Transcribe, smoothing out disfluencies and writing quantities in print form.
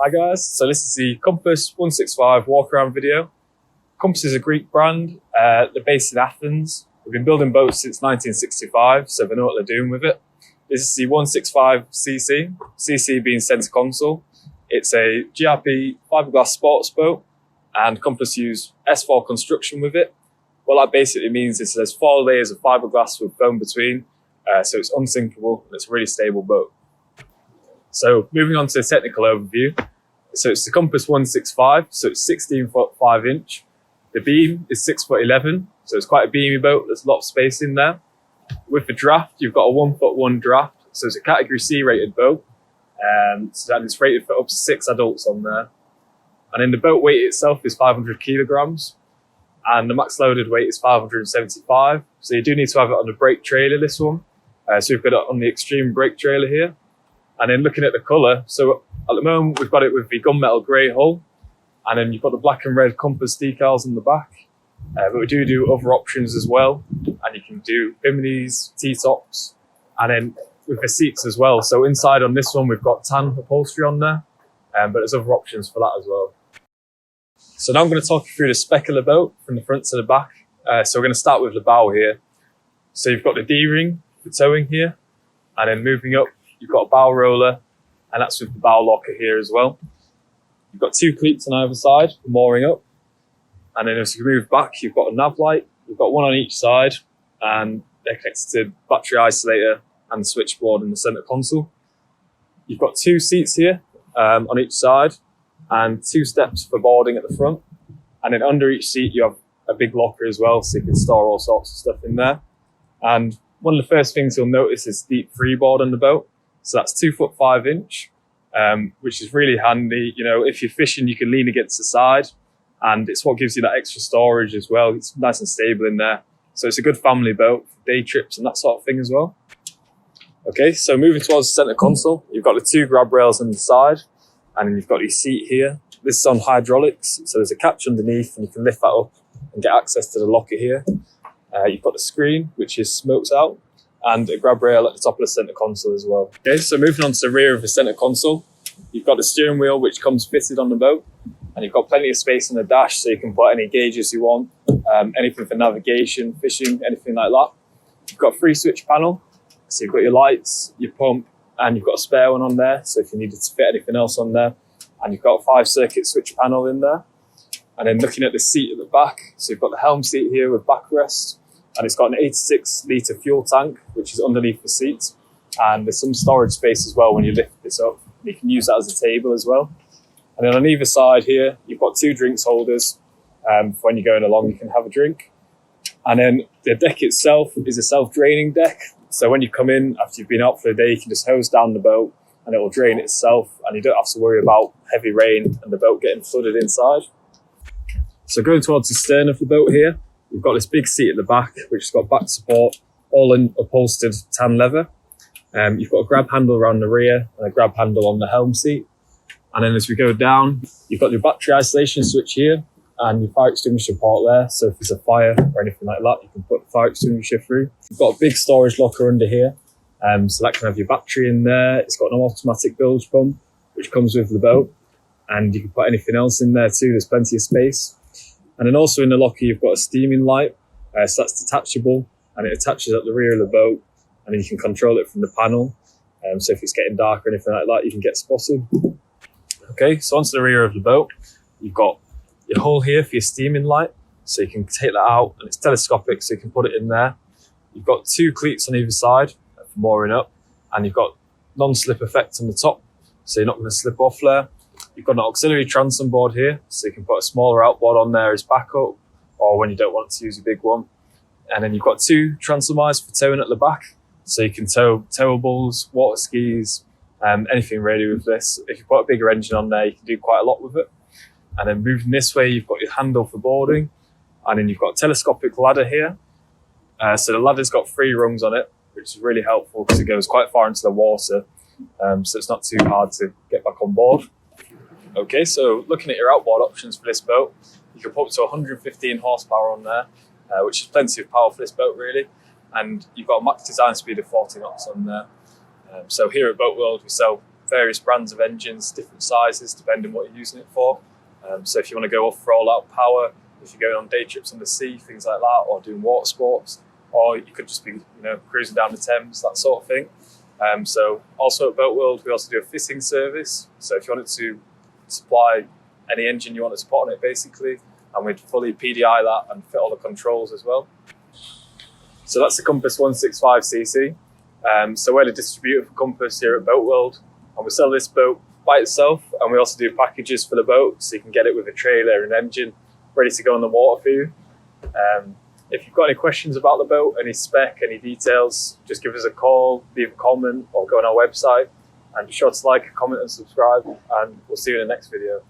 Hi guys, so this is the Compass 165 walk around video. Compass is a Greek brand, they're based in Athens. We've been building boats since 1965, so they know what they're doing with it. This is the 165cc, cc being centre console. It's a GRP fiberglass sports boat, and Compass use S4 construction with it. What that basically means is there's 4 layers of fiberglass with foam between, so it's unsinkable and it's a really stable boat. So moving on to the technical overview. So it's the Compass 165, so it's 16 foot 5 inch. The beam is 6 foot 11, so it's quite a beamy boat. There's a lot of space in there. With the draft, you've got a 1 foot 1 draft, so it's a category C rated boat. So that is rated for up to 6 adults on there. And then the boat weight itself is 500 kilograms, and the max loaded weight is 575. So you do need to have it on the brake trailer, this one. So we've got it on the extreme brake trailer here. And then looking at the colour, so at the moment we've got it with the gunmetal grey hull, and then you've got the black and red Compass decals in the back. But we do other options as well, and you can do biminis, T-tops, and then with the seats as well. So inside on this one we've got tan upholstery on there, but there's other options for that as well. So now I'm going to talk you through the spec of the boat from the front to the back. So we're going to start with the bow here. So you've got the D-ring for towing here, and then moving up, you've got a bow roller, and that's with the bow locker here as well. You've got 2 cleats on either side for mooring up. And then as you move back, you've got a nav light. You've got one on each side, and they're connected to battery isolator and switchboard in the center console. You've got 2 seats here on each side, and 2 steps for boarding at the front. And then under each seat, you have a big locker as well, so you can store all sorts of stuff in there. And one of the first things you'll notice is deep freeboard on the boat. So that's 2 foot 5 inch, which is really handy. You know, if you're fishing, you can lean against the side, and it's what gives you that extra storage as well. It's nice and stable in there. So it's a good family boat for day trips and that sort of thing as well. Okay, so moving towards the center console, you've got the 2 grab rails on the side, and then you've got your seat here. This is on hydraulics, so there's a catch underneath, and you can lift that up and get access to the locker here. You've got the screen, which is smoked out, and a grab rail at the top of the center console as well. Okay, so moving on to the rear of the center console, you've got the steering wheel, which comes fitted on the boat, and you've got plenty of space on the dash, so you can put any gauges you want, anything for navigation, fishing, anything like that. You've got a 3-switch panel, so you've got your lights, your pump, and you've got a spare one on there, so if you needed to fit anything else on there. And you've got a 5-circuit switch panel in there. And then looking at the seat at the back, so you've got the helm seat here with backrest, and it's got an 86 litre fuel tank, which is underneath the seat. And there's some storage space as well when you lift this up. You can use that as a table as well. And then on either side here, you've got 2 drinks holders. For when you're going along, you can have a drink. And then the deck itself is a self-draining deck. So when you come in, after you've been out for the day, you can just hose down the boat and it will drain itself, and you don't have to worry about heavy rain and the boat getting flooded inside. So going towards the stern of the boat here, you've got this big seat at the back, which has got back support, all in upholstered tan leather. You've got a grab handle around the rear and a grab handle on the helm seat. And then as we go down, you've got your battery isolation switch here and your fire extinguisher port there. So if there's a fire or anything like that, you can put the fire extinguisher through. You've got a big storage locker under here. So that can have your battery in there. It's got an automatic bilge pump, which comes with the boat. And you can put anything else in there too. There's plenty of space. And then also in the locker, you've got a steaming light. So that's detachable, and it attaches at the rear of the boat, and then you can control it from the panel. So if it's getting dark or anything like that, you can get spotted. Okay, so onto the rear of the boat, you've got your hole here for your steaming light. So you can take that out, and it's telescopic, so you can put it in there. You've got 2 cleats on either side for mooring up, and you've got non-slip effect on the top, so you're not going to slip off there. You've got an auxiliary transom board here, so you can put a smaller outboard on there as backup, or when you don't want to use a big one. And then you've got 2 transom eyes for towing at the back, so you can tow towables, water skis, anything really with this. If you put a bigger engine on there, you can do quite a lot with it. And then moving this way, you've got your handle for boarding, and then you've got a telescopic ladder here. So the ladder's got 3 rungs on it, which is really helpful because it goes quite far into the water, so it's not too hard to get back on board. Okay, so looking at your outboard options for this boat, you can put up to 115 horsepower on there, which is plenty of power for this boat really, and you've got a max design speed of 40 knots on there. So here at Boatworld, we sell various brands of engines, different sizes, depending what you're using it for. So if you want to go for all-out power, if you're going on day trips on the sea, things like that, or doing water sports, or you could just be, cruising down the Thames, that sort of thing. So also at Boatworld, we also do a fitting service. So if you wanted to supply any engine you wanted to put on it, basically, and we'd fully PDI that and fit all the controls as well. So that's the Compass 165cc. So we're the distributor for Compass here at Boatworld, and we sell this boat by itself, and we also do packages for the boat, so you can get it with a trailer and engine ready to go in the water for you. If you've got any questions about the boat, any spec, any details, just give us a call, leave a comment, or go on our website. And be sure to like, comment and subscribe, and we'll see you in the next video.